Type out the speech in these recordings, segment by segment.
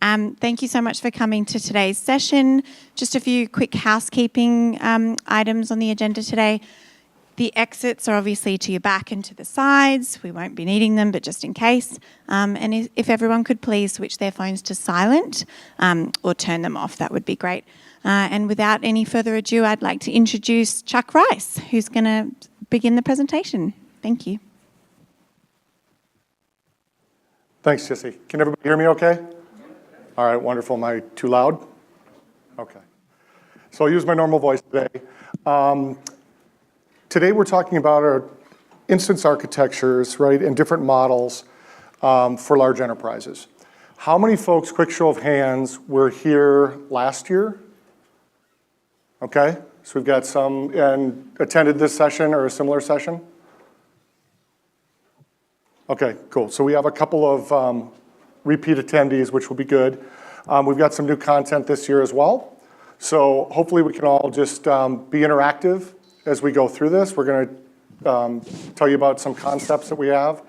Thank you so much for coming to today's session. Just a few quick housekeeping items on the agenda today. The exits are obviously to your back and to the sides. We won't be needing them, but just in case. And if everyone could please switch their phones to silent or turn them off, that would be great. And without any further ado, I'd like to introduce Chuck Rice, who's going to begin the presentation. Thank you. Thanks, Jesse. Can everybody hear me okay? All right, wonderful. Am I too loud? Okay. So I'll use my normal voice today. Today we're talking about our instance architectures, right, and different models for large enterprises. How many folks, quick show of hands, were here last year? Okay, so we've got some and attended this session or a similar session? Okay, cool. So we have a couple of repeat attendees, which will be good. We've got some new content this year as well. So hopefully we can all just be interactive as we go through this. We're going to tell you about some concepts that we have,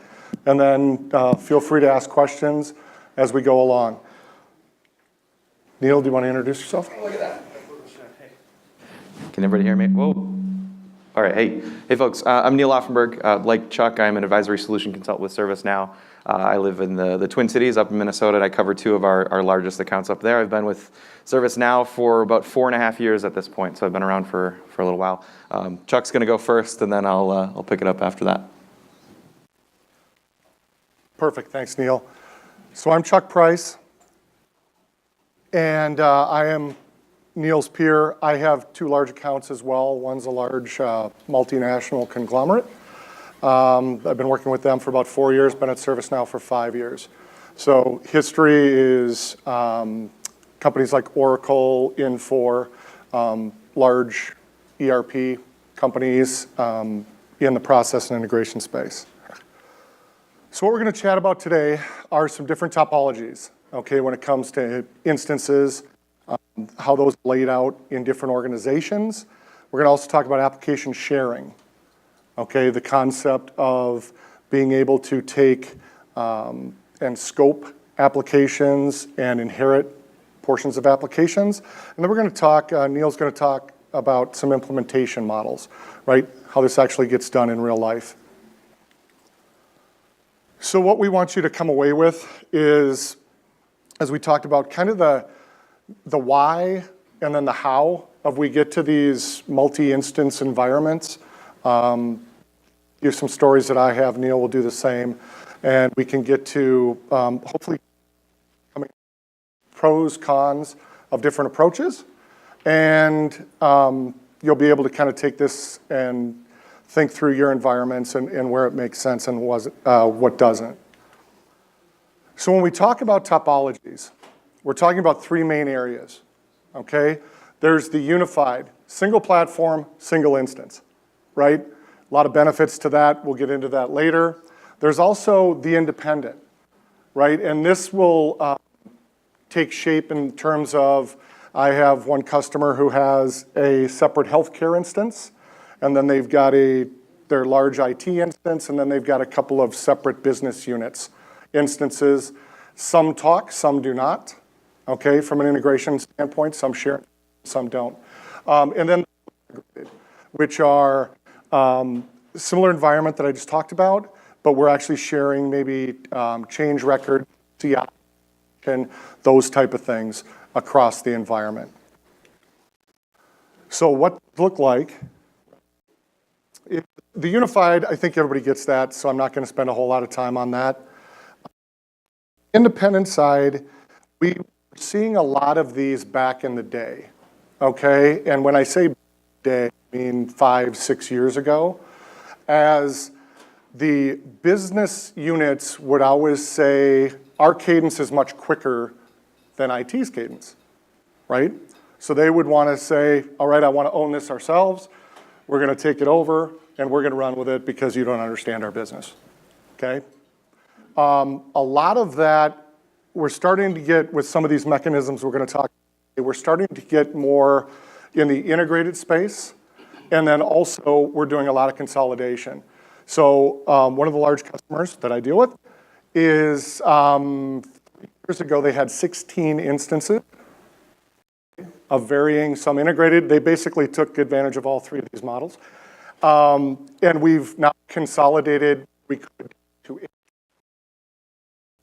and then feel free to ask questions as we go along. Neil, do you want to introduce yourself? Look at that. Can everybody hear me? Whoa. All right, hey folks, I'm Neil Offenberg. Like Chuck, I'm an advisory solution consultant with ServiceNow. I live in the Twin Cities up in Minnesota, and I cover two of our largest accounts up there. I've been with ServiceNow for about 4.5 years at this point, so I've been around for a little while. Chuck's going to go first, and then I'll pick it up after that. Perfect, thanks, Neil. So I'm Chuck Price, and I am Neil's peer. I have two large accounts as well. One's a large multinational conglomerate. I've been working with them for about 4 years, been at ServiceNow for 5 years. So history is companies like Oracle, Infor, large ERP companies in the process and integration space. So what we're going to chat about today are some different topologies, okay, when it comes to instances, how those are laid out in different organizations. We're going to also talk about application sharing. Okay, the concept of being able to take and scope applications and inherit portions of applications. And then we're going to talk, Neil's going to talk about some implementation models, right? How this actually gets done in real life. So what we want you to come away with is, as we talked about, kind of the why and then the how of we get to these multi-instance environments. Here's some stories that I have. Neil will do the same. And we can get to, hopefully, pros, cons of different approaches. And you'll be able to kind of take this and think through your environments and where it makes sense and what doesn't. So when we talk about topologies, we're talking about three main areas, okay? There's the unified, single platform, single instance, right? A lot of benefits to that. We'll get into that later. There's also the independent, right? And this will take shape in terms of, I have one customer who has a separate healthcare instance, and then they've got their large IT instance, and then they've got a couple of separate business units instances. Some talk, some do not. Okay, from an integration standpoint, some share, some don't. And then, which are similar environment that I just talked about, but we're actually sharing maybe change record, CI, and those type of things across the environment. So what does it look like? The unified, I think everybody gets that, so I'm not going to spend a whole lot of time on that. Independent side, we're seeing a lot of these back in the day, okay? And when I say day, I mean 5, 6 years ago, as the business units would always say, our cadence is much quicker than IT's cadence, right? So they would want to say, all right, I want to own this ourselves. We're going to take it over, and we're going to run with it because you don't understand our business, okay? A lot of that, we're starting to get, with some of these mechanisms we're going to talk about, we're starting to get more in the integrated space, and then also we're doing a lot of consolidation. So one of the large customers that I deal with is 3 years ago, they had 16 instances of varying, some integrated. They basically took advantage of all three of these models. And we've now consolidated we could to 8.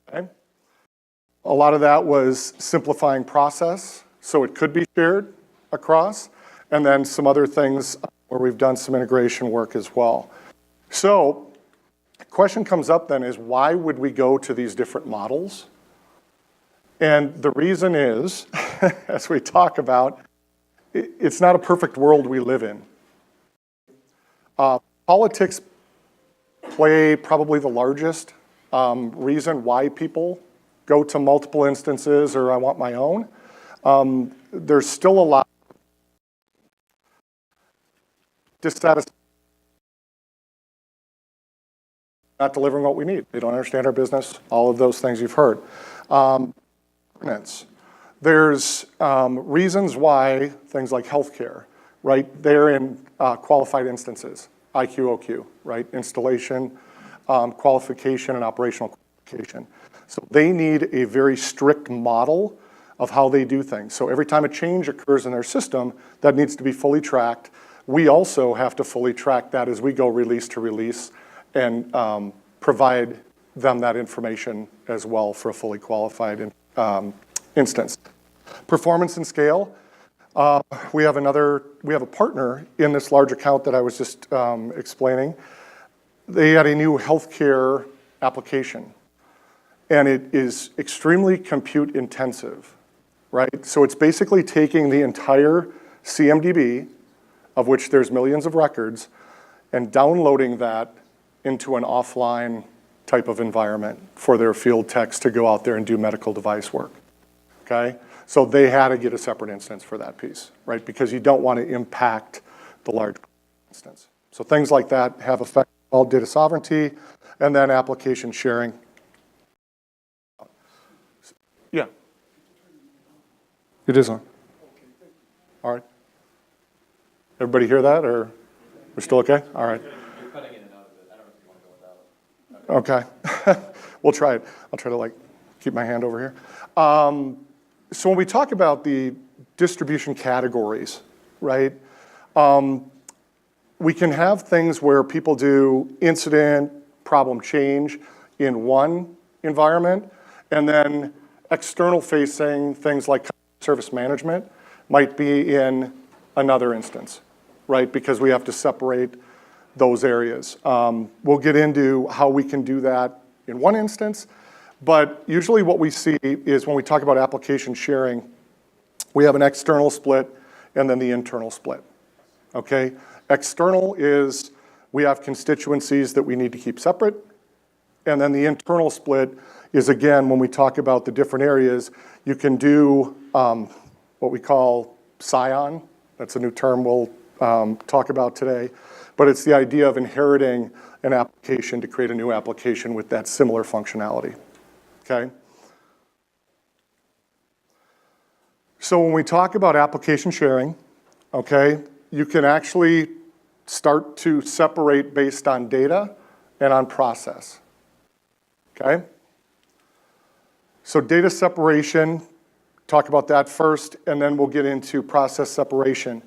Okay? A lot of that was simplifying process, so it could be shared across, and then some other things where we've done some integration work as well. So the question comes up then is, why would we go to these different models? And the reason is, as we talk about, it's not a perfect world we live in. Politics play probably the largest reason why people go to multiple instances or I want my own. There's still a lot of dissatisfaction, not delivering what we need. They don't understand our business, all of those things you've heard. There's reasons why things like healthcare, right? They're in qualified instances, IQ, OQ, right? Installation, qualification, and operational qualification. So they need a very strict model of how they do things. So every time a change occurs in their system, that needs to be fully tracked. We also have to fully track that as we go release to release and provide them that information as well for a fully qualified instance. Performance and scale. We have a partner in this large account that I was just explaining. They had a new healthcare application, and it is extremely compute intensive, right? So it's basically taking the entire CMDB, of which there's millions of records, and downloading that into an offline type of environment for their field techs to go out there and do medical device work, okay? So they had to get a separate instance for that piece, right? Because you don't want to impact the large instance. So things like that have effect on data sovereignty and then application sharing. Yeah. It is on. All right. Everybody hear that, or we're still okay? All right. You're cutting in and out of it. I don't know if you want to go without it. Okay. We'll try it. I'll try to keep my hand over here. So when we talk about the distribution categories, right, we can have things where people do incident, problem change in one environment, and then external facing things like service management might be in another instance, right, because we have to separate those areas. We'll get into how we can do that in one instance, but usually what we see is when we talk about application sharing, we have an external split and then the internal split, okay? External is we have constituencies that we need to keep separate, and then the internal split is, again, when we talk about the different areas, you can do what we call scion. That's a new term we'll talk about today, but it's the idea of inheriting an application to create a new application with that similar functionality, okay? So when we talk about application sharing, okay, you can actually start to separate based on data and on process, okay? So data separation, talk about that first, and then we'll get into process separation.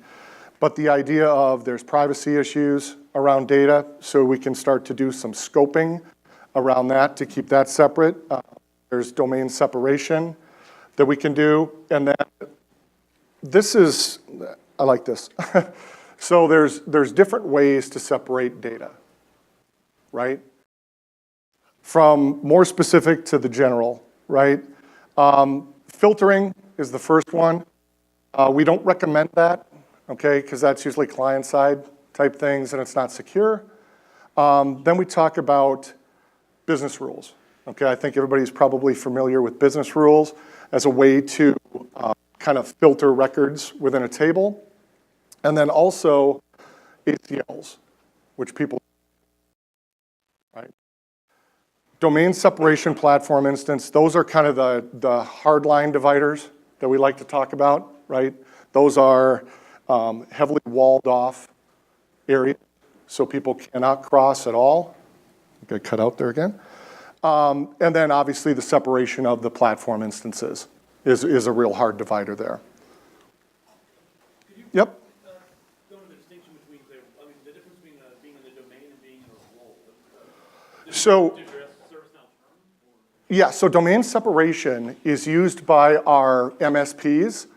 But the idea of there's privacy issues around data, so we can start to do some scoping around that to keep that separate. There's domain separation that we can do, and then this is, I like this. So there's different ways to separate data, right? From more specific to the general, right? Filtering is the first one. We don't recommend that, okay, because that's usually client-side type things and it's not secure. Then we talk about business rules, okay? I think everybody's probably familiar with business rules as a way to kind of filter records within a table. And then also ACLs, which people, right? Domain separation platform instance, those are kind of the hard line dividers that we like to talk about, right? Those are heavily walled off areas, so people cannot cross at all. Got cut out there again. And then obviously the separation of the platform instances is a real hard divider there. Yep. Go into the distinction between, the difference between being in the domain and being in a role. So, Did you address ServiceNow term? yeah, so domain separation is used by our MSPs.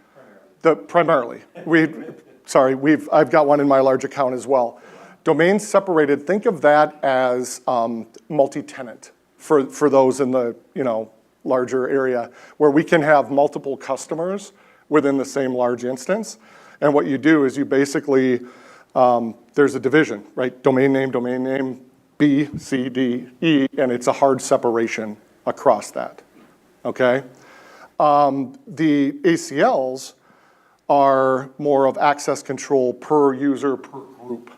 Primarily. I've got one in my large account as well. Domain separated, think of that as multi-tenant for those in the larger area where we can have multiple customers within the same large instance. And what you do is you basically, there's a division, right? Domain name, B, C, D, E, and it's a hard separation across that, okay? The ACLs are more of access control per user, per group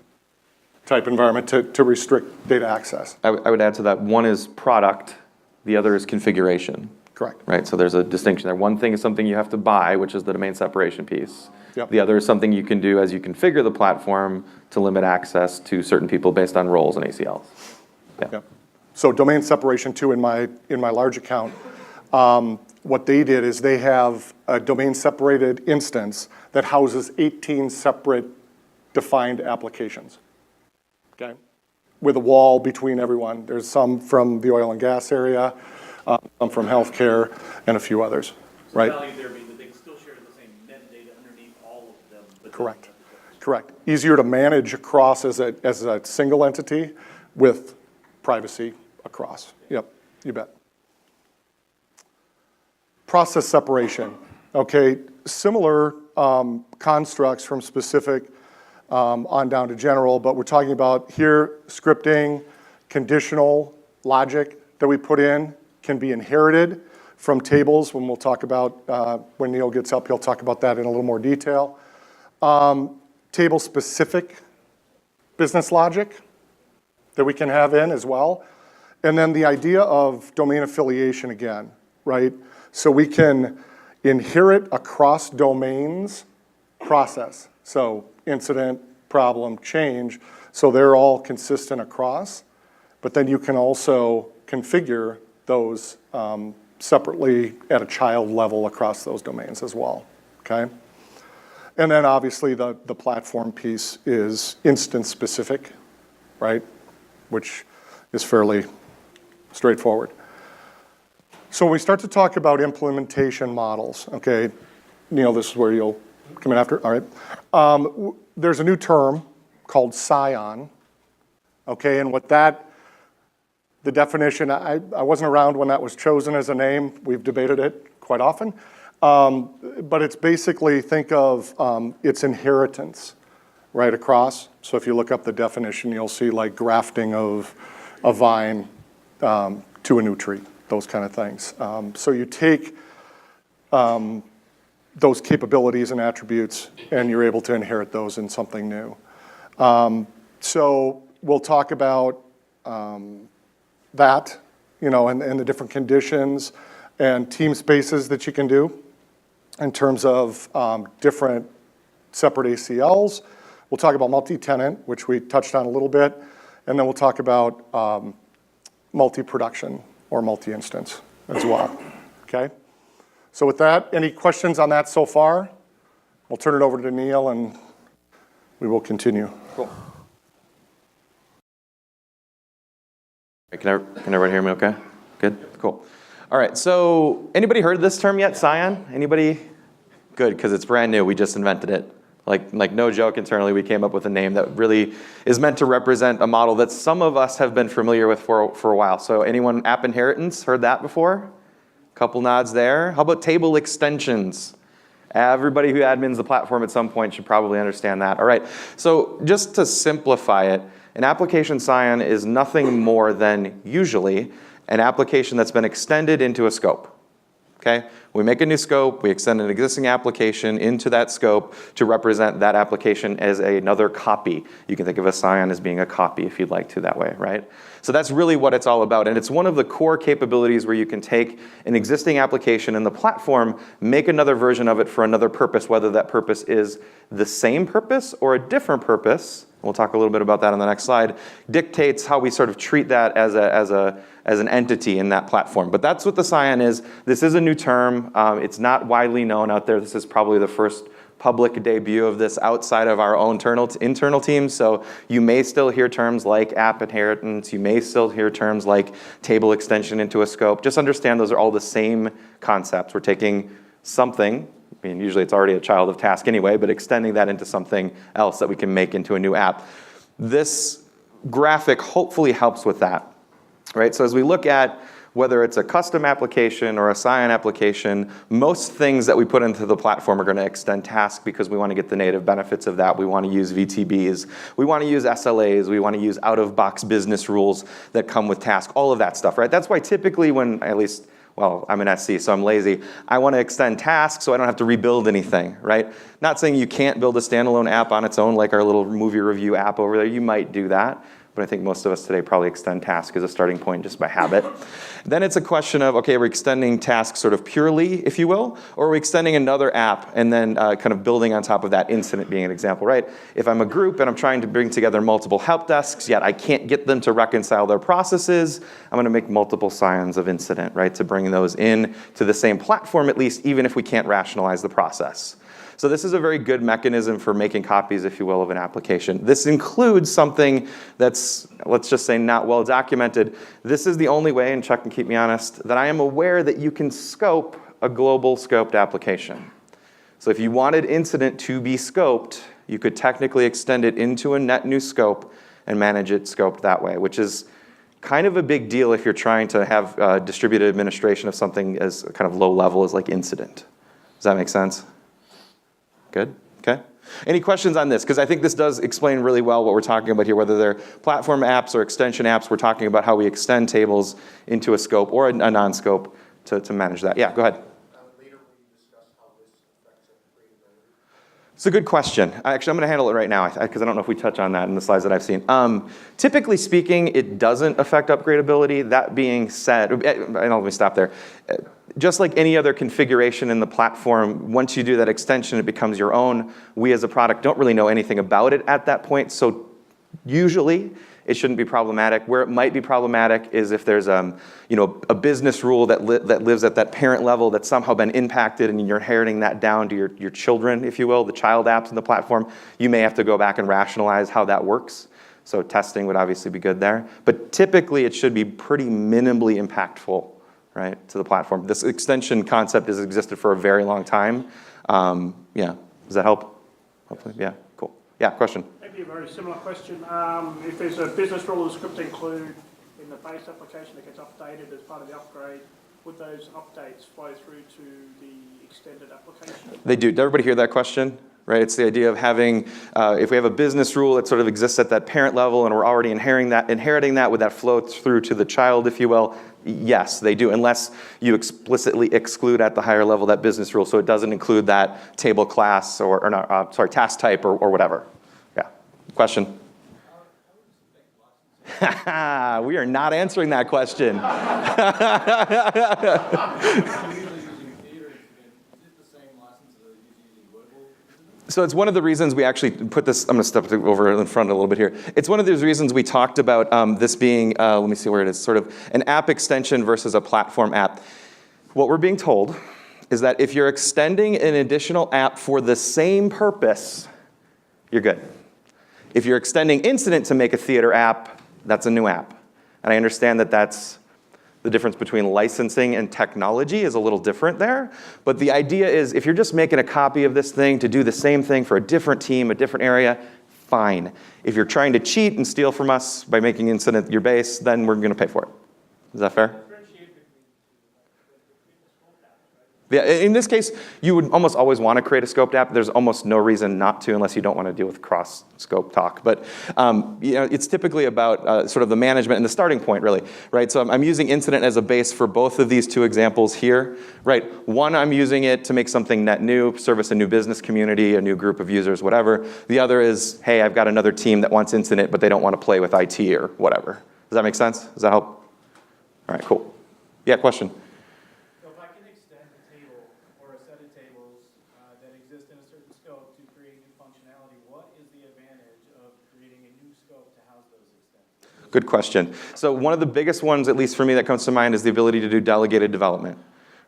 type environment to restrict data access. I would add to that, one is product, the other is configuration. Correct. Right, so there's a distinction there. One thing is something you have to buy, which is the domain separation piece. Yep. The other is something you can do as you configure the platform to limit access to certain people based on roles and ACLs. Yeah. Yep. So domain separation too in my large account, what they did is they have a domain separated instance that houses 18 separate defined applications, okay? With a wall between everyone. There's some from the oil and gas area, some from healthcare, and a few others, right? The value there being that they can still share the same metadata underneath all of them. But Correct. Correct. Easier to manage across as a single entity with privacy across. Yep, you bet. Process separation, okay? Similar constructs from specific on down to general, but we're talking about here scripting, conditional logic that we put in can be inherited from tables when we'll talk about, when Neil gets up, he'll talk about that in a little more detail. Table-specific business logic that we can have in as well. And then the idea of domain affiliation again, right? So we can inherit across domains process. So incident, problem, change. So they're all consistent across. But then you can also configure those separately at a child level across those domains as well, okay? And then obviously the platform piece is instance specific, right? Which is fairly straightforward. So when we start to talk about implementation models, okay, Neil, this is where you'll come in after, all right. There's a new term called Scion, okay, and what that, the definition, I wasn't around when that was chosen as a name. We've debated it quite often. But it's basically, think of its inheritance right across. So if you look up the definition, you'll see like grafting of a vine to a new tree, those kind of things. So you take those capabilities and attributes and you're able to inherit those in something new. So we'll talk about that, and the different conditions and team spaces that you can do in terms of different separate ACLs. We'll talk about multi-tenant, which we touched on a little bit, and then we'll talk about multi-production or multi-instance as well, okay? So with that, any questions on that so far? We'll turn it over to Neil and we will continue. Cool. Can everybody hear me okay? Good? Cool. All right, so anybody heard this term yet, Scion? Anybody? Good, because it's brand new. We just invented it. Like no joke, internally we came up with a name that really is meant to represent a model that some of us have been familiar with for a while. So anyone, app inheritance, heard that before? Couple nods there. How about table extensions? Everybody who admins the platform at some point should probably understand that. All right, so just to simplify it, an application Scion is nothing more than usually an application that's been extended into a scope. Okay? We make a new scope, we extend an existing application into that scope to represent that application as another copy. You can think of a Scion as being a copy if you'd like to that way, right? So that's really what it's all about. And it's one of the core capabilities where you can take an existing application in the platform, make another version of it for another purpose, whether that purpose is the same purpose or a different purpose. We'll talk a little bit about that on the next slide. Dictates how we sort of treat that as as an entity in that platform. But that's what the Scion is. This is a new term. It's not widely known out there. This is probably the first public debut of this outside of our own internal teams. So you may still hear terms like app inheritance. You may still hear terms like table extension into a scope. Just understand those are all the same concepts. We're taking something, I mean, usually it's already a child of task anyway, but extending that into something else that we can make into a new app. This graphic hopefully helps with that, right? So as we look at whether it's a custom application or a Scion application, most things that we put into the platform are going to extend task because we want to get the native benefits of that. We want to use VTBs. We want to use SLAs. We want to use out-of-box business rules that come with task, all of that stuff, right? That's why typically when, at least, well, I'm an SC, so I'm lazy. I want to extend tasks so I don't have to rebuild anything, right? Not saying you can't build a standalone app on its own, like our little movie review app over there. You might do that. But I think most of us today probably extend task as a starting point just by habit. Then it's a question of, okay, we're extending task sort of purely, if you will, or are we extending another app and then kind of building on top of that, incident being an example, right? If I'm a group and I'm trying to bring together multiple help desks, yet I can't get them to reconcile their processes, I'm going to make multiple Scions of incident, right, to bring those in to the same platform at least, even if we can't rationalize the process. So this is a very good mechanism for making copies, if you will, of an application. This includes something that's, let's just say, not well documented. This is the only way, and Chuck can keep me honest, that I am aware that you can scope a global scoped application. So if you wanted incident to be scoped, you could technically extend it into a net new scope and manage it scoped that way, which is kind of a big deal if you're trying to have distributed administration of something as kind of low level as like incident. Does that make sense? Good, okay. Any questions on this? Because I think this does explain really well what we're talking about here, whether they're platform apps or extension apps. We're talking about how we extend tables into a scope or a non-scope to manage that. Yeah, go ahead. Later, will you discuss how this affects upgradability? It's a good question. Actually, I'm going to handle it right now because I don't know if we touch on that in the slides that I've seen. Typically speaking, it doesn't affect upgradability. That being said, and let me stop there. Just like any other configuration in the platform, once you do that extension, it becomes your own. We as a product don't really know anything about it at that point, so usually it shouldn't be problematic. Where it might be problematic is if there's a business rule that lives at that parent level that's somehow been impacted and you're inheriting that down to your children, if you will, the child apps in the platform. You may have to go back and rationalize how that works. So testing would obviously be good there. But typically it should be pretty minimally impactful, right, to the platform. This extension concept has existed for a very long time. Yeah, does that help? Hopefully, yeah, cool. Yeah, question? Maybe a very similar question. If there's a business rule or script include in the base application that gets updated as part of the upgrade, would those updates flow through to the extended application? They do. Did everybody hear that question? Right, it's the idea of having, if we have a business rule that sort of exists at that parent level and we're already inheriting that, would that flow through to the child, if you will? Yes, they do, unless you explicitly exclude at the higher level that business rule, so it doesn't include that table class or not, task type or whatever. Yeah, question? We are not answering that question. So it's one of the reasons we actually put this, I'm going to step over in front a little bit here. It's one of those reasons we talked about this being, let me see where it is, sort of an app extension versus a platform app. What we're being told is that if you're extending an additional app for the same purpose, you're good. If you're extending incident to make a theater app, that's a new app. And I understand that that's the difference between licensing and technology is a little different there. But the idea is if you're just making a copy of this thing to do the same thing for a different team, a different area, fine. If you're trying to cheat and steal from us by making incident your base, then we're going to pay for it. Is that fair? Yeah, in this case, you would almost always want to create a scoped app. There's almost no reason not to unless you don't want to deal with cross-scope talk. But it's typically about sort of the management and the starting point, really, right? So I'm using incident as a base for both of these two examples here, right? One, I'm using it to make something net new, service a new business community, a new group of users, whatever. The other is, hey, I've got another team that wants incident, but they don't want to play with IT or whatever. Does that make sense? Does that help? All right, cool. Yeah, question? Good question. So one of the biggest ones, at least for me, that comes to mind is the ability to do delegated development.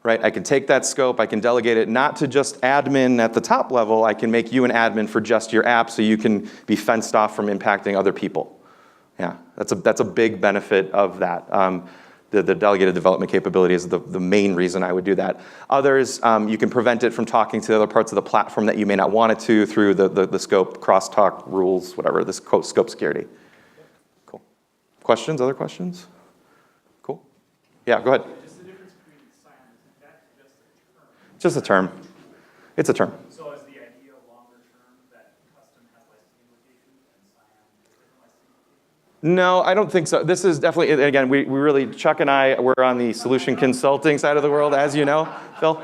Right? I can take that scope, I can delegate it not to just admin at the top level, I can make you an admin for just your app so you can be fenced off from impacting other people. Yeah, that's a big benefit of that. The delegated development capability is the main reason I would do that. Others, you can prevent it from talking to the other parts of the platform that you may not want it to through the scope, crosstalk rules, whatever, this scope security. Cool. Questions, other questions? Cool. Yeah, go ahead. Just a term. It's a term. So is the idea longer term that custom has licensing implications and Cyan has different licensing implications? No, I don't think so. This is definitely, again, we really, Chuck and I, we're on the solution consulting side of the world, as you know, Phil.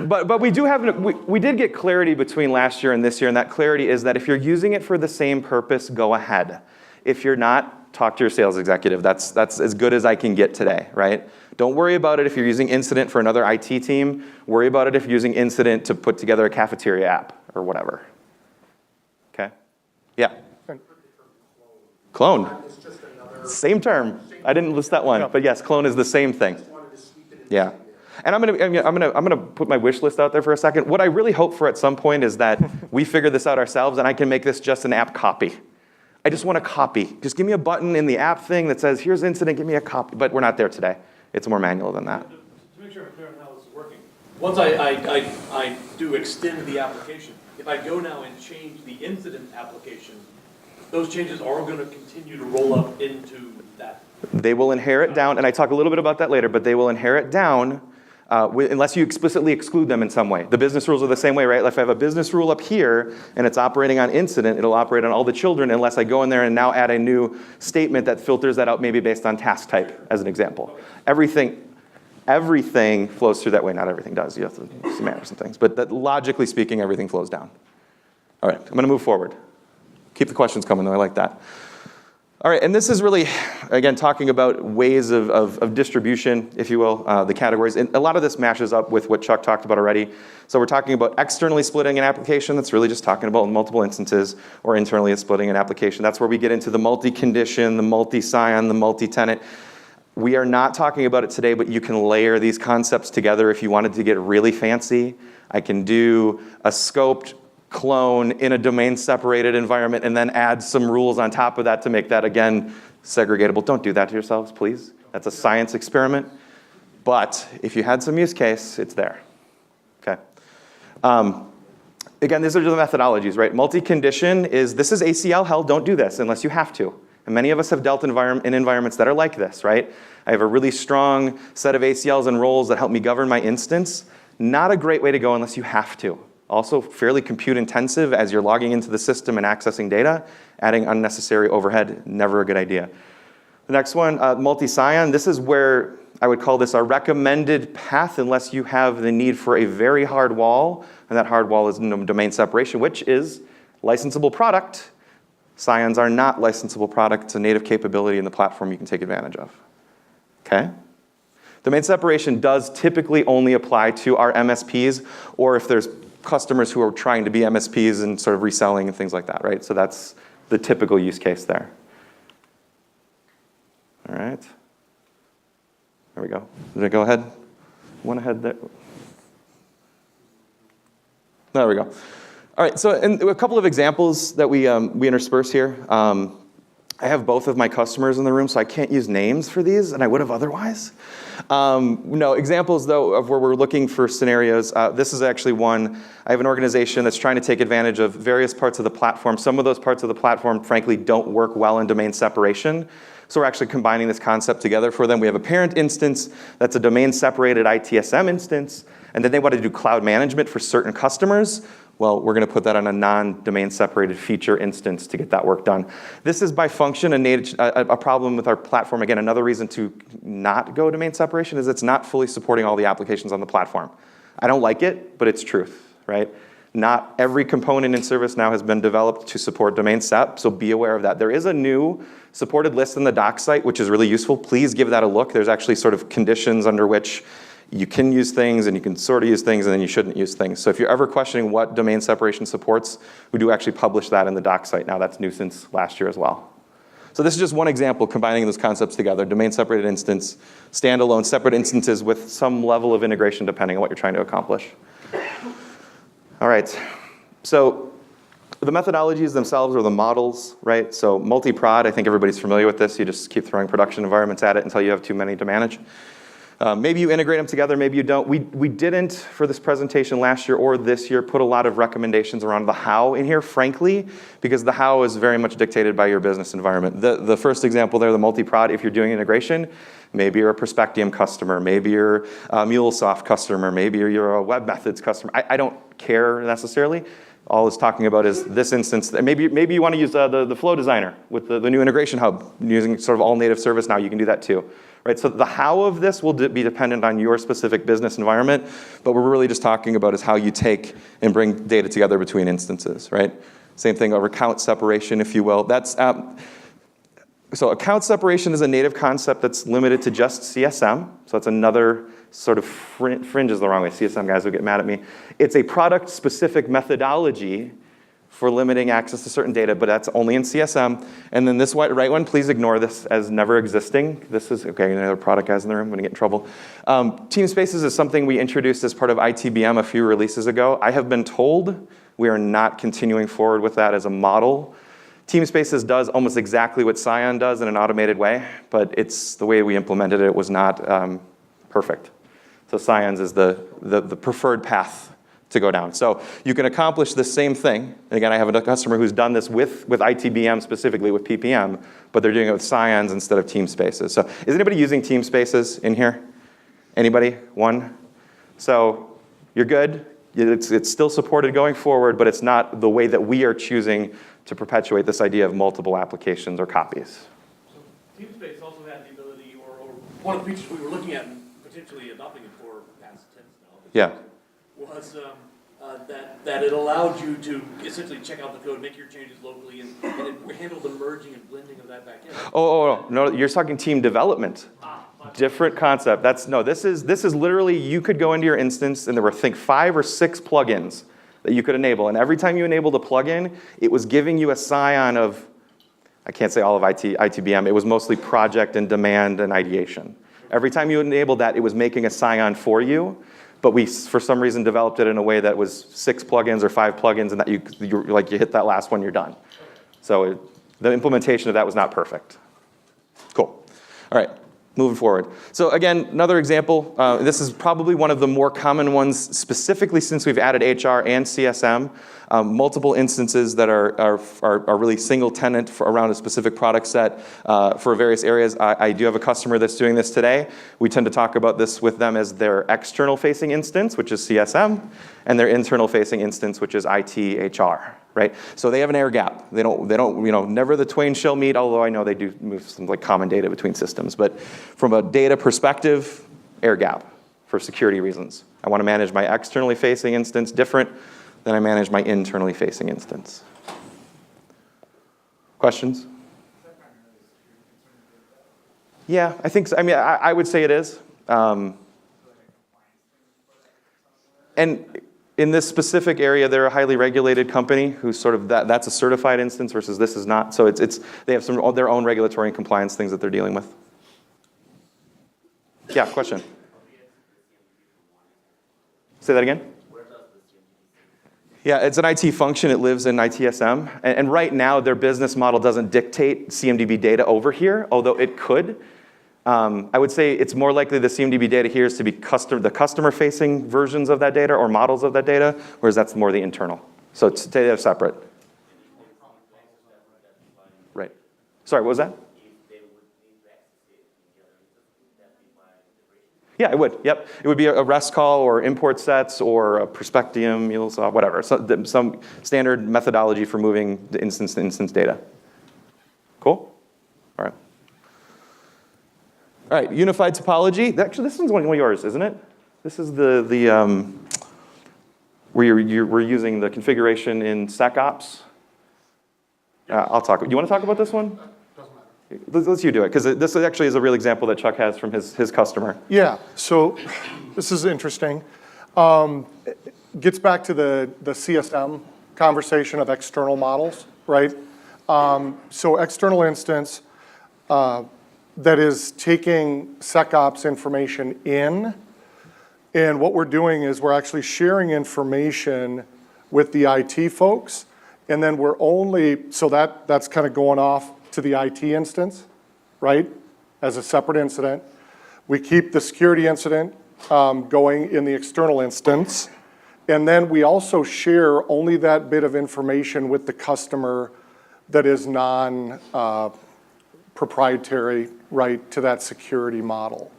But we do have, we did get clarity between last year and this year, and that clarity is that if you're using it for the same purpose, go ahead. If you're not, talk to your sales executive. That's as good as I can get today, right? Don't worry about it if you're using Incident for another IT team. Worry about it if you're using Incident to put together a cafeteria app or whatever. Okay? Yeah. Clone. Same term. I didn't list that one, but yes, clone is the same thing. Yeah. And I'm gonna put my wish list out there for a second. What I really hope for at some point is that we figure this out ourselves and I can make this just an app copy. I just want a copy. Just give me a button in the app thing that says, here's Incident, give me a copy. But we're not there today. It's more manual than that. To make sure I'm clear on how this is working, once I do extend the application, if I go now and change the Incident application, those changes are going to continue to roll up into that. They will inherit down, and I talk a little bit about that later, but they will inherit down unless you explicitly exclude them in some way. The business rules are the same way, right? If I have a business rule up here and it's operating on Incident, it'll operate on all the children unless I go in there and now add a new statement that filters that out maybe based on task type, as an example. Everything flows through that way. Not everything does. You have to manage some things. But logically speaking, everything flows down. All right, I'm going to move forward. Keep the questions coming, though. I like that. All right, and this is really, again, talking about ways of distribution, if you will, the categories. And a lot of this mashes up with what Chuck talked about already. So we're talking about externally splitting an application. That's really just talking about multiple instances, or internally splitting an application. That's where we get into the multi-condition, the multi-sign, the multi-tenant. We are not talking about it today, but you can layer these concepts together if you wanted to get really fancy. I can do a scoped clone in a domain-separated environment and then add some rules on top of that to make that, again, segregatable. Don't do that to yourselves, please. That's a science experiment. But if you had some use case, it's there. Okay. Again, these are the methodologies, right? Multi-condition is, this is ACL hell, don't do this unless you have to. And many of us have dealt in environments that are like this, right? I have a really strong set of ACLs and roles that help me govern my instance. Not a great way to go unless you have to. Also fairly compute intensive as you're logging into the system and accessing data. Adding unnecessary overhead, never a good idea. The next one, multi-sign. This is where I would call this a recommended path unless you have the need for a very hard wall. And that hard wall is domain separation, which is licensable product. Scions are not licensable product. It's a native capability in the platform you can take advantage of. Okay? Domain separation does typically only apply to our MSPs, or if there's customers who are trying to be MSPs and sort of reselling and things like that, right? So that's the typical use case there. All right. There we go. Did I go ahead? One ahead there. There we go. All right, so and a couple of examples that we intersperse here. I have both of my customers in the room, so I can't use names for these, and I would have otherwise. No, examples, though, of where we're looking for scenarios. This is actually one. I have an organization that's trying to take advantage of various parts of the platform. Some of those parts of the platform, frankly, don't work well in domain separation. So we're actually combining this concept together for them. We have a parent instance that's a domain-separated ITSM instance, and then they want to do cloud management for certain customers. Well, we're going to put that on a non-domain separated feature instance to get that work done. This is by function a problem with our platform. Again, another reason to not go domain separation is it's not fully supporting all the applications on the platform. I don't like it, but it's truth, right? Not every component in ServiceNow has been developed to support domain sep, so be aware of that. There is a new supported list in the doc site, which is really useful. Please give that a look. There's actually sort of conditions under which you can use things and you can sort of use things and then you shouldn't use things. So if you're ever questioning what domain separation supports, we do actually publish that in the doc site now. That's new since last year as well. So this is just one example combining those concepts together, domain-separated instance, standalone, separate instances with some level of integration depending on what you're trying to accomplish. All right, so the methodologies themselves are the models, right? So multi-prod, I think everybody's familiar with this. You just keep throwing production environments at it until you have too many to manage. Maybe you integrate them together, maybe you don't. We didn't, for this presentation last year or this year, put a lot of recommendations around the how in here, frankly, because the how is very much dictated by your business environment. The first example there, the multi-prod, if you're doing integration, maybe you're a Prospectium customer, maybe you're a MuleSoft customer, maybe you're a Web Methods customer. I don't care necessarily. All it's talking about is this instance. Maybe you want to use the Flow Designer with the new integration hub, using sort of all native service now. You can do that too, right? So the how of this will be dependent on your specific business environment, but we're really just talking about is how you take and bring data together between instances, right? Same thing over account separation, if you will. That's so account separation is a native concept that's limited to just CSM. So that's another sort of fringe is the wrong way. CSM guys will get mad at me. It's a product-specific methodology for limiting access to certain data, but that's only in CSM. And then this right one, please ignore this as never existing. This is, okay, another product guys in the room, I'm gonna get in trouble. Team Spaces is something we introduced as part of ITBM a few releases ago. I have been told we are not continuing forward with that as a model. Team Spaces does almost exactly what Scion does in an automated way, but it's the way we implemented it was not perfect. So Scion's is the preferred path to go down. So you can accomplish the same thing. And again, I have a customer who's done this with ITBM specifically with PPM, but they're doing it with Scions instead of Team Spaces. So is anybody using Team Spaces in here? Anybody? One? So you're good. It's still supported going forward, but it's not the way that we are choosing to perpetuate this idea of multiple applications or copies. So TeamSpace also had the ability, or one of the features we were looking at and potentially adopting it for past tense now. Yeah. Was that it allowed you to essentially check out the code, make your changes locally, and it handled the merging and blending of that back in. No, you're talking team development. Different concept. This is literally, you could go into your instance and there were, I think, 5 or 6 plugins that you could enable. And every time you enabled a plugin, it was giving you a scion of, I can't say all of ITBM, it was mostly project and demand and ideation. Every time you enabled that, it was making a scion for you. But we, for some reason, developed it in a way that was 6 plugins or 5 plugins, and that you hit that last one, you're done. So the implementation of that was not perfect. Cool. All right. Moving forward. So again, another example, this is probably one of the more common ones, specifically since we've added HR and CSM, multiple instances that are really single tenant around a specific product set for various areas. I do have a customer that's doing this today. We tend to talk about this with them as their external facing instance, which is CSM, and their internal facing instance, which is IT, HR. Right? So they have an air gap. They don't, never the twain shall meet, although I know they do move some like common data between systems. But from a data perspective, air gap for security reasons. I want to manage my externally facing instance different than I manage my internally facing instance. Questions? Yeah, I think so. I mean, I would say it is. And in this specific area, they're a highly regulated company who's sort of that's a certified instance versus this is not. So they have some of their own regulatory and compliance things that they're dealing with. Yeah, question. Say that again? Yeah, it's an IT function. It lives in ITSM. And right now, their business model doesn't dictate CMDB data over here, although it could. I would say it's more likely the CMDB data here is to be the customer-facing versions of that data or models of that data, whereas that's more the internal. So they're separate. Right. Sorry, what was that? Yeah, it would. Yep. It would be a REST call or import sets or a Prospectium, MuleSoft, whatever. So, some standard methodology for moving the instance to instance data. Cool? All right. All right, unified topology. Actually, this one's one of yours, isn't it? This is the where we're using the configuration in SecOps. I'll talk. You want to talk about this one? Let's you do it, because this actually is a real example that Chuck has from his customer. Yeah, so this is interesting. It gets back to the CSM conversation of external models, right? So external instance that is taking SecOps information in, and what we're doing is we're actually sharing information with the IT folks, and then we're only, so that's kind of going off to the IT instance, right, as a separate incident. We keep the security incident going in the external instance, and then we also share only that bit of information with the customer that is non-proprietary, right, to that security model.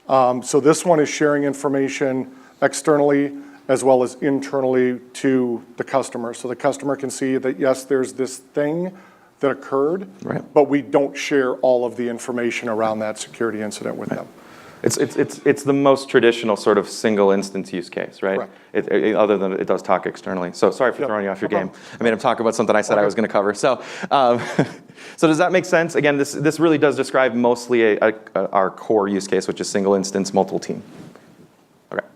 So this one is sharing information externally as well as internally to the customer. So the customer can see that, yes, there's this thing that occurred, Right. but we don't share all of the information around that security incident with them. It's the most traditional sort of single instance use case, right? Correct. Other than it does talk externally. So sorry for throwing you off your No game. I made him talk about something I said I was going to cover. So, so does that make sense? Again, this really does describe mostly our core use case, which is single instance, multiple team. Okay.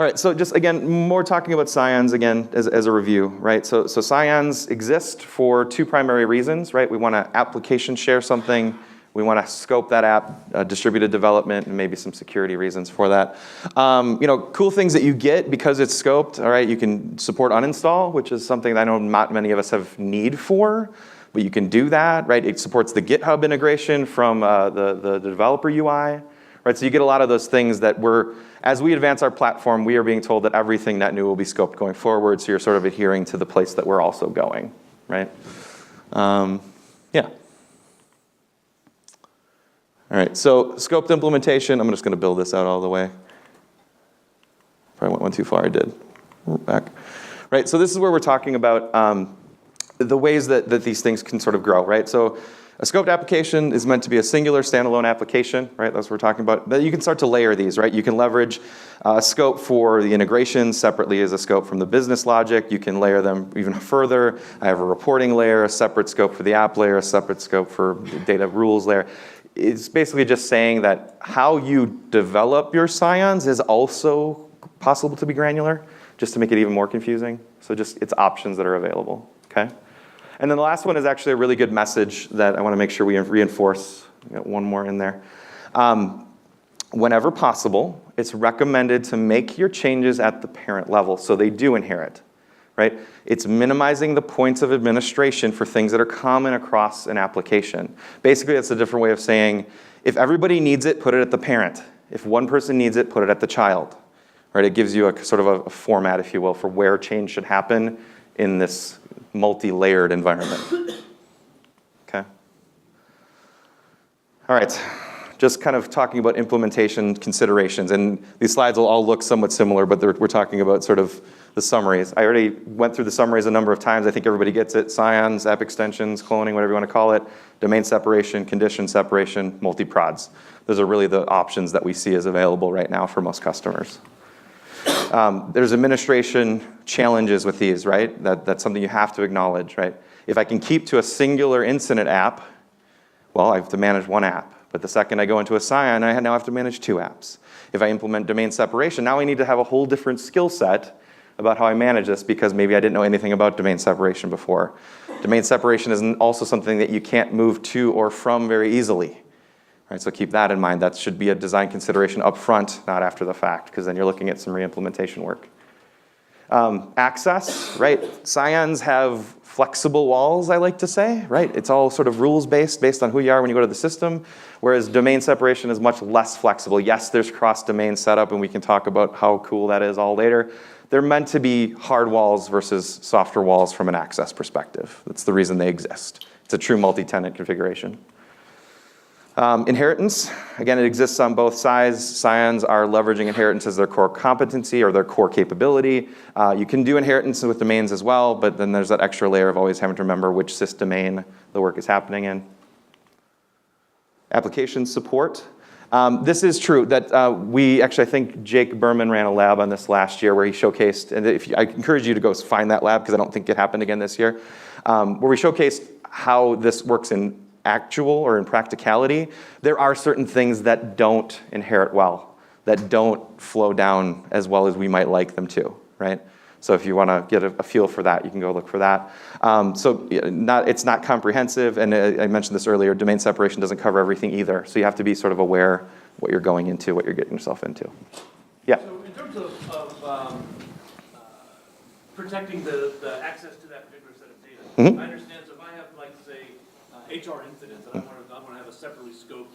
All right. So just again, more talking about Scions again as a review, right? So Scions exist for two primary reasons, right? We want to application share something. We want to scope that app, distributed development, and maybe some security reasons for that. Cool things that you get because it's scoped, all right, you can support uninstall, which is something that I know not many of us have need for, but you can do that, right? It supports the GitHub integration from the developer UI, right? So you get a lot of those things that as we advance our platform, we are being told that everything net new will be scoped going forward, so you're sort of adhering to the place that we're also going, right? Yeah. All right, so scoped implementation, I'm just going to build this out all the way. Probably went one too far, I did. Back. Right, so this is where we're talking about the ways that these things can sort of grow, right? So a scoped application is meant to be a singular standalone application, right? That's what we're talking about. But you can start to layer these, right? You can leverage a scope for the integration separately as a scope from the business logic. You can layer them even further. I have a reporting layer, a separate scope for the app layer, a separate scope for the data rules layer. It's basically just saying that how you develop your Scions is also possible to be granular, just to make it even more confusing. So just it's options that are available, okay? And then the last one is actually a really good message that I want to make sure we reinforce. I got one more in there. Whenever possible, it's recommended to make your changes at the parent level so they do inherit, right? It's minimizing the points of administration for things that are common across an application. Basically, that's a different way of saying, if everybody needs it, put it at the parent. If one person needs it, put it at the child, right? It gives you a sort of a format, if you will, for where change should happen in this multi-layered environment. Okay. All right. Just kind of talking about implementation considerations, and these slides will all look somewhat similar, but we're talking about sort of the summaries. I already went through the summaries a number of times. I think everybody gets it. Scions, app extensions, cloning, whatever you want to call it, domain separation, condition separation, multi-prods. Those are really the options that we see as available right now for most customers. There's administration challenges with these, right? That's something you have to acknowledge, right? If I can keep to a singular incident app, well, I have to manage one app. But the second I go into a Scion, I now have to manage two apps. If I implement domain separation, now I need to have a whole different skill set about how I manage this because maybe I didn't know anything about domain separation before. Domain separation is also something that you can't move to or from very easily. Right, so keep that in mind. That should be a design consideration up front, not after the fact, because then you're looking at some re-implementation work. Access, right? Scions have flexible walls, I like to say, right? It's all sort of rules-based, based on who you are when you go to the system, whereas domain separation is much less flexible. Yes, there's cross-domain setup, and we can talk about how cool that is all later. They're meant to be hard walls versus softer walls from an access perspective. That's the reason they exist. It's a true multi-tenant configuration. Inheritance, again, it exists on both sides. Scions are leveraging inheritance as their core competency or their core capability. You can do inheritance with domains as well, but then there's that extra layer of always having to remember which sysdomain the work is happening in. Application support. This is true that I think Jake Berman ran a lab on this last year where he showcased, and I encourage you to go find that lab because I don't think it happened again this year, where we showcased how this works in actual or in practicality. There are certain things that don't inherit well, that don't flow down as well as we might like them to, right? So if you want to get a feel for that, you can go look for that. It's not comprehensive, and I mentioned this earlier, domain separation doesn't cover everything either. So you have to be sort of aware what you're going into, what you're getting yourself into. Yeah? So in terms of protecting the access to that particular set of data, I understand, so if I have, like, say, HR incidents, and I want to have a separately scoped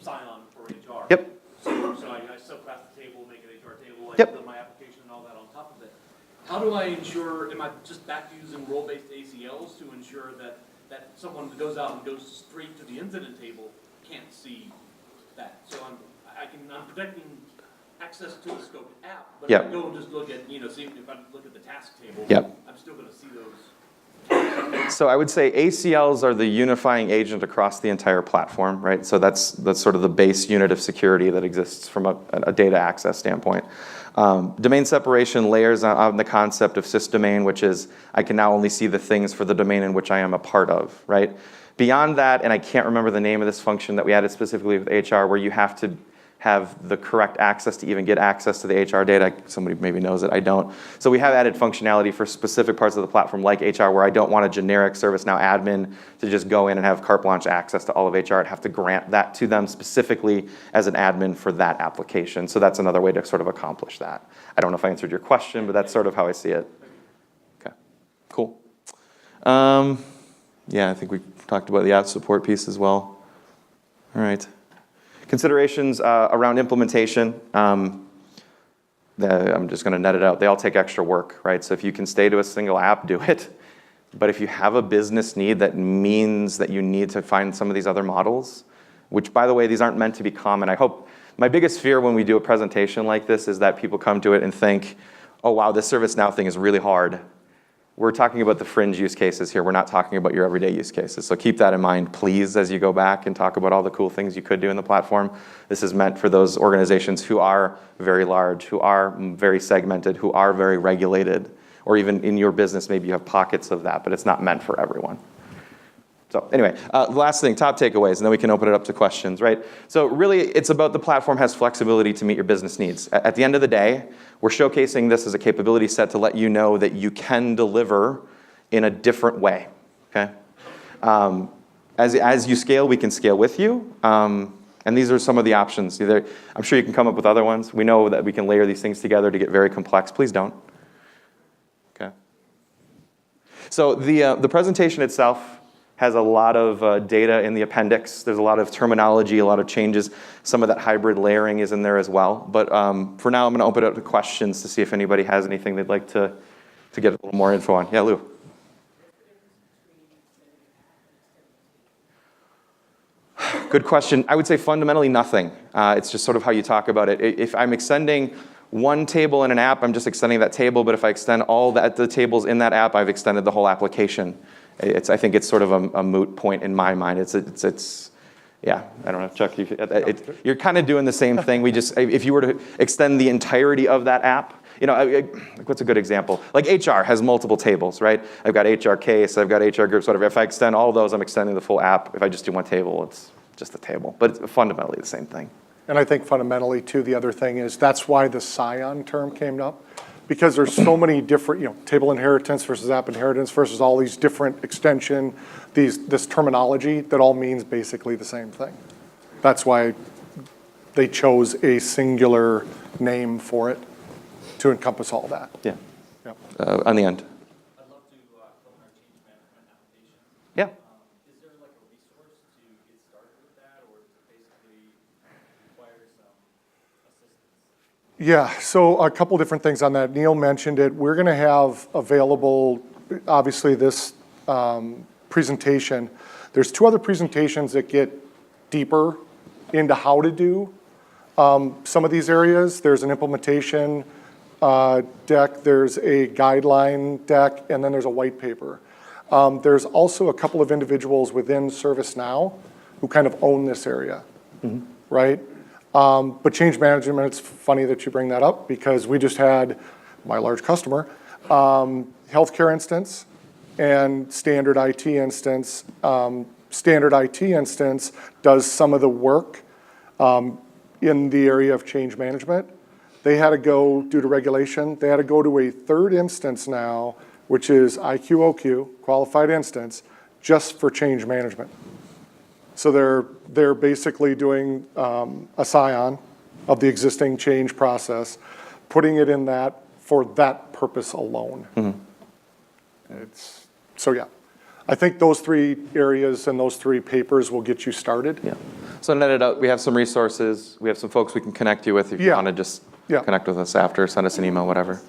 sign-on for HR. Yep. So I subclass the table, make an HR table, I Yep. build my application and all that on top of it. How do I ensure, am I just back to using role-based ACLs to ensure that someone that goes out and goes straight to the incident table can't see that? So I'm protecting access to the scoped app, but if I go and just look at, see if I look at the task table, I'm still going to see those. So I would say ACLs are the unifying agent across the entire platform, right? So that's sort of the base unit of security that exists from a data access standpoint. Domain separation layers on the concept of sysdomain, which is I can now only see the things for the domain in which I am a part of, right? Beyond that, and I can't remember the name of this function that we added specifically with HR, where you have to have the correct access to even get access to the HR data. Somebody maybe knows it, I don't. So we have added functionality for specific parts of the platform like HR where I don't want a generic ServiceNow admin to just go in and have carte blanche access to all of HR. I'd have to grant that to them specifically as an admin for that application. So that's another way to sort of accomplish that. I don't know if I answered your question, but that's sort of how I see it. Okay, cool. Yeah, I think we talked about the app support piece as well. All right. Considerations around implementation, I'm just going to net it out. They all take extra work, right? So if you can stay to a single app, do it. But if you have a business need that means that you need to find some of these other models, which, by the way, these aren't meant to be common. I hope my biggest fear when we do a presentation like this is that people come to it and think, oh, wow, this ServiceNow thing is really hard. We're talking about the fringe use cases here. We're not talking about your everyday use cases. So keep that in mind, please, as you go back and talk about all the cool things you could do in the platform. This is meant for those organizations who are very large, who are very segmented, who are very regulated, or even in your business, maybe you have pockets of that, but it's not meant for everyone. So anyway, last thing, top takeaways, and then we can open it up to questions, right? So really, it's about the platform has flexibility to meet your business needs. At the end of the day, we're showcasing this as a capability set to let you know that you can deliver in a different way, okay? As you scale, we can scale with you. And these are some of the options. I'm sure you can come up with other ones. We know that we can layer these things together to get very complex. Please don't. Okay. So the presentation itself has a lot of data in the appendix. There's a lot of terminology, a lot of changes. Some of that hybrid layering is in there as well. But for now, I'm going to open it up to questions to see if anybody has anything they'd like to get a little more info on. Yeah, Lou. Good question. I would say fundamentally nothing. It's just sort of how you talk about it. If I'm extending one table in an app, I'm just extending that table. But if I extend all the tables in that app, I've extended the whole application. I think it's sort of a moot point in my mind. Yeah, I don't know, Chuck, you're kind of doing the same thing. If you were to extend the entirety of that app, what's a good example? Like HR has multiple tables, right? I've got HR case, I've got HR groups, whatever. If I extend all of those, I'm extending the full app. If I just do one table, it's just a table. But it's fundamentally the same thing. And I think fundamentally, too, the other thing is that's why the scion term came up. Because there's so many different, table inheritance versus app inheritance versus all these different extension, this terminology that all means basically the same thing. That's why they chose a singular name for it to encompass all that. Yeah. Yep. On the end. I'd love to fill in our change management application. Yeah. Is there like a resource to get started with that, or does it basically require some assistance? Yeah, so a couple different things on that. Neil mentioned it. We're going to have available, obviously, this presentation. There's two other presentations that get deeper into how to do some of these areas. There's an implementation deck, there's a guideline deck, and then there's a white paper. There's also a couple of individuals within ServiceNow who kind of own this area, right? But change management, it's funny that you bring that up because we just had my large customer, healthcare instance and standard IT instance. Standard IT instance does some of the work in the area of change management. they had to go, due to regulation, they had to go to a third instance now, which is IQOQ, qualified instance, just for change management. So they're basically doing a scion of the existing change process, putting it in that for that purpose alone. So yeah, I think those 3 areas and those 3 papers will get you started. Yeah. So net it out, we have some resources, we have some folks we can connect you with if you Yeah. want to just Yeah. connect with us after, send us an email, whatever.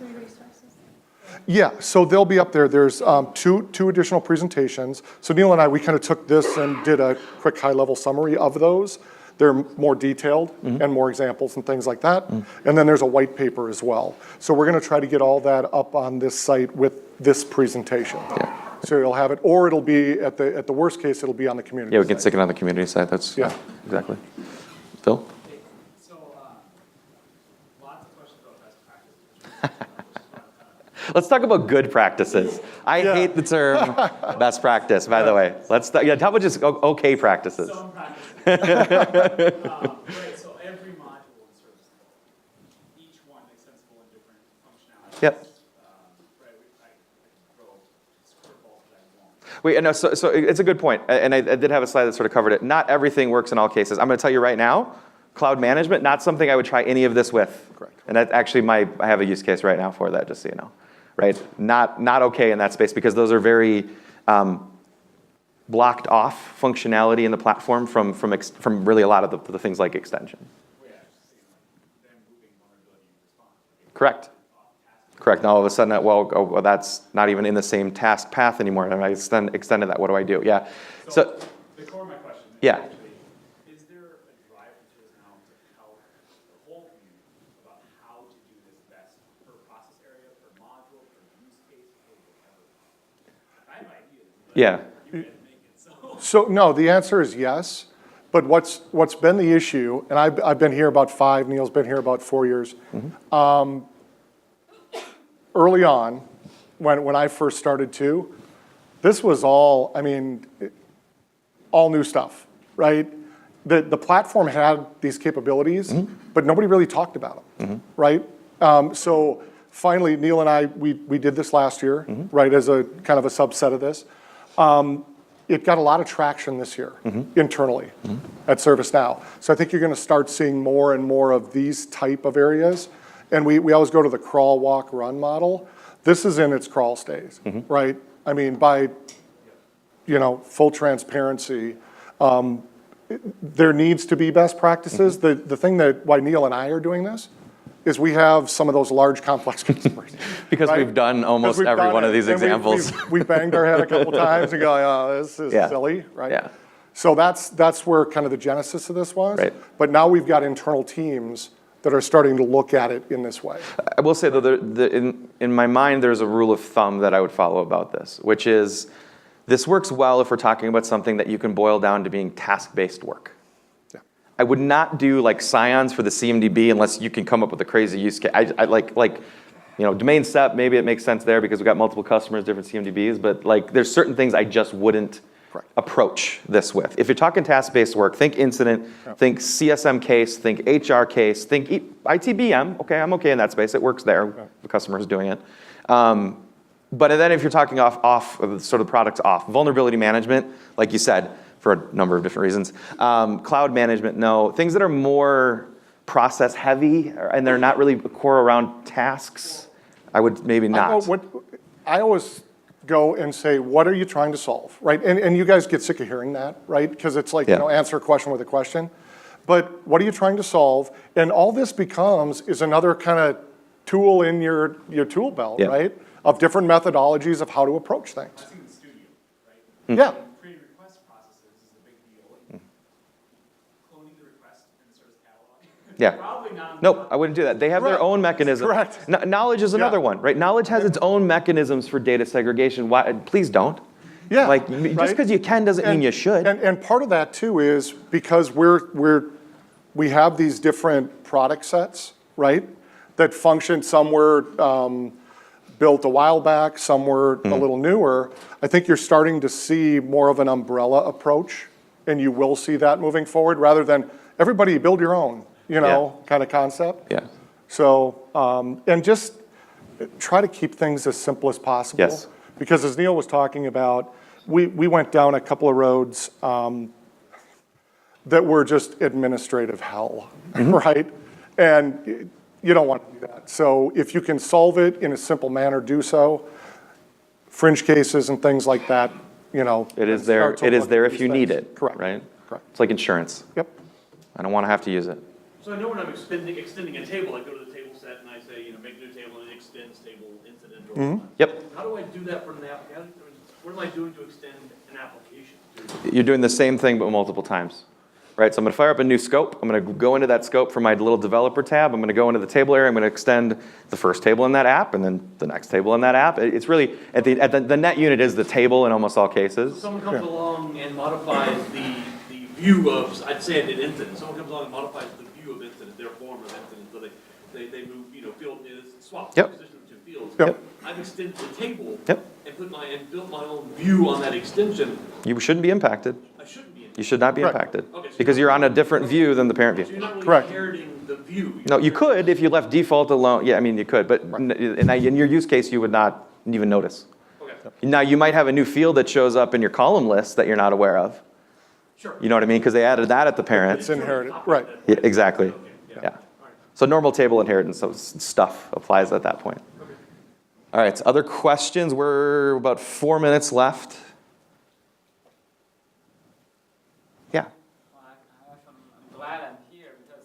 Yeah, so they'll be up there. There's two additional presentations. So Neil and I, we kind of took this and did a quick high-level summary of those. They're more detailed and more examples and things like that. And then there's a white paper as well. So we're going to try to get all that up on this site with this presentation. Yeah. So you'll have it, or it'll be, at the worst case, it'll be on the community Yeah, we can site. stick it on the community side, that's, Yeah. exactly. Phil? So, lots of questions about best practices. Let's talk about good practices. I hate the term best practice, by the way. How about just okay practices? Some practices. Right, so every module in Service Code, each one extensible in different functionalities. Yep. Right, I can throw curveballs that I won't. Wait, no, so it's a good point, and I did have a slide that sort of covered it. Not everything works in all cases. I'm going to tell you right now, cloud management, not something I would try any of this with. Correct. And that actually, I have a use case right now for that, just so you know. Right? Not okay in that space because those are very blocked off functionality in the platform from really a lot of the things like extension. Correct. Correct. Now all of a sudden, well, that's not even in the same task path anymore. And I extended that. What do I do? Yeah. So The core of my question is yeah. actually, is there a drive for ServiceNow to help the whole community about how to do this best per process area, per module, per use case, per whatever? I have ideas, but Yeah. you can make it so. So no, the answer is yes. But what's been the issue, and I've been here about 5, Neil's been here about 4 years. Early on, when I first started too, this was all, all new stuff, right? The platform had these capabilities, but nobody really talked about them, right? So finally, Neil and I, we did this last year, right, as a kind of a subset of this. It got a lot of traction this year internally at ServiceNow. So I think you're going to start seeing more and more of these type of areas. And we always go to the crawl, walk, run model. This is in its crawl stage, right? I mean, by full transparency, there needs to be best practices. The thing why Neil and I are doing this is we have some of those large, complex customers. Because right? we've done almost We've every done one it, of these and examples. we banged our head a couple times and go, oh, this is silly, right? Yeah. So that's where kind of the genesis of this was. Right. But now we've got internal teams that are starting to look at it in this way. I will say, though, in my mind, there's a rule of thumb that I would follow about this, which is this works well if we're talking about something that you can boil down to being task-based work. Yeah. I would not do like scions for the CMDB unless you can come up with a crazy use case. I like domain step, maybe it makes sense there because we've got multiple customers, different CMDBs, but like there's certain things I just wouldn't approach this with. If you're talking task-based work, think incident, think CSM case, think HR case, think ITBM. Okay, I'm okay in that space. It works there. The customer is doing it. But then if you're talking off sort of products off, vulnerability management, like you said, for a number of different reasons. Cloud management, no. Things that are more process heavy and they're not really core around tasks, I would maybe not. I always go and say, what are you trying to solve, right? And you guys get sick of hearing that, right? Because it's like, answer a question with a question. But what are you trying to solve? And all this becomes is another kind of tool in your tool belt, right? Of different methodologies of how to approach things. That's in the studio, right? Yeah. Creating request processes is a big deal. Cloning the request in the service catalog. Yeah. Probably not. Nope, I wouldn't do that. They have their own mechanism. Correct. Knowledge is another one, right? Knowledge has its own mechanisms for data segregation. Why? Please don't. Yeah. Like just because you can doesn't mean you should. And part of that too is because we have these different product sets, right? That function. Some were built a while back, some were a little newer. I think you're starting to see more of an umbrella approach, and you will see that moving forward rather than everybody build your own, kind of concept. Yeah. So, and just try to keep things as simple as possible. Yes. Because as Neil was talking about, we went down a couple of roads that were just administrative hell, right? And you don't want to do that. So if you can solve it in a simple manner, do so. Fringe cases and things like that, you know. It is start there, to it is look there at if these you need things. it, Correct. right? Correct. It's like insurance. Yep. I don't want to have to use it. So I know when I'm extending a table, I go to the table set and I say, you know, make a new table and it extends table incident or whatnot. Yep. How do I do that for an application? What am I doing to extend an application? You're doing the same thing but multiple times, right? So I'm going to fire up a new scope. I'm going to go into that scope from my little developer tab. I'm going to go into the table area. I'm going to extend the first table in that app and then the next table in that app. It's really, the net unit is the table in almost all cases. Someone comes along and modifies the view of, I'd say an incident. Someone comes along and modifies the view of incident, their form of incident. So they move, you know, field is swap the Yep. position of two fields. Yep. I've extended the table Yep. and built my own view on that extension. You shouldn't be impacted. I shouldn't be in. You should not be Right. impacted Okay, so because you're on a different view than the parent So view. you're not really Correct. inheriting the view. No, you could if you left default alone. Yeah, I mean, you could, but in your use case, you would not even notice. Okay, Now, you might have a new field that shows up in your column list that you're not aware of. sure. You know what I mean? Because they added that at the parent. It's inherited, right. Yeah, exactly. Okay, Yeah. So normal table inheritance stuff applies at that point. All right, so other questions? We're about 4 minutes left. Yeah. Well, I'm glad I'm here because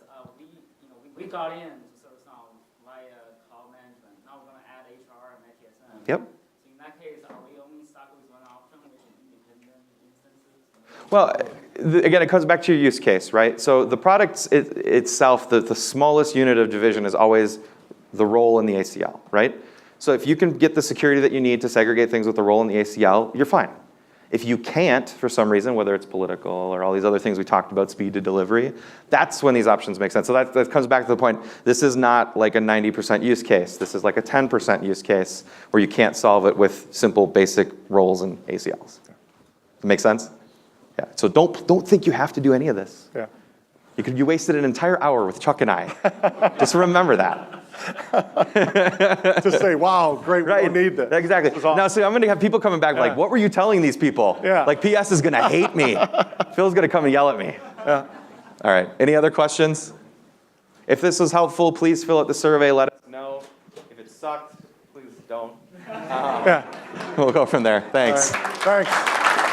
we got in to ServiceNow via cloud management. Now we're going to add HR and ITSM. Yep. So in that case, are we only stuck with one option, which is independent instances? Well, again, it comes back to your use case, right? So the product itself, the smallest unit of division is always the role in the ACL, right? So if you can get the security that you need to segregate things with the role in the ACL, you're fine. If you can't, for some reason, whether it's political or all these other things we talked about, speed to delivery, that's when these options make sense. So that comes back to the point, this is not like a 90% use case. This is like a 10% use case where you can't solve it with simple, basic roles and ACLs. That make sense? Yeah. So don't think you have to do any of this. Yeah. You wasted an entire hour with Chuck and I. Just remember that. To say, wow, great, we Right. don't need this. Exactly. This is awesome. Now, see, I'm going to have people coming back like, Yeah. what were you telling these people? Yeah. Like, PS is going to hate me. Phil's going to come and yell at me. Yeah. All right. Any other questions? If this was helpful, please fill out the survey. Let us know. If it sucked, please don't. Yeah. We'll go from there. Thanks. All right. Thanks.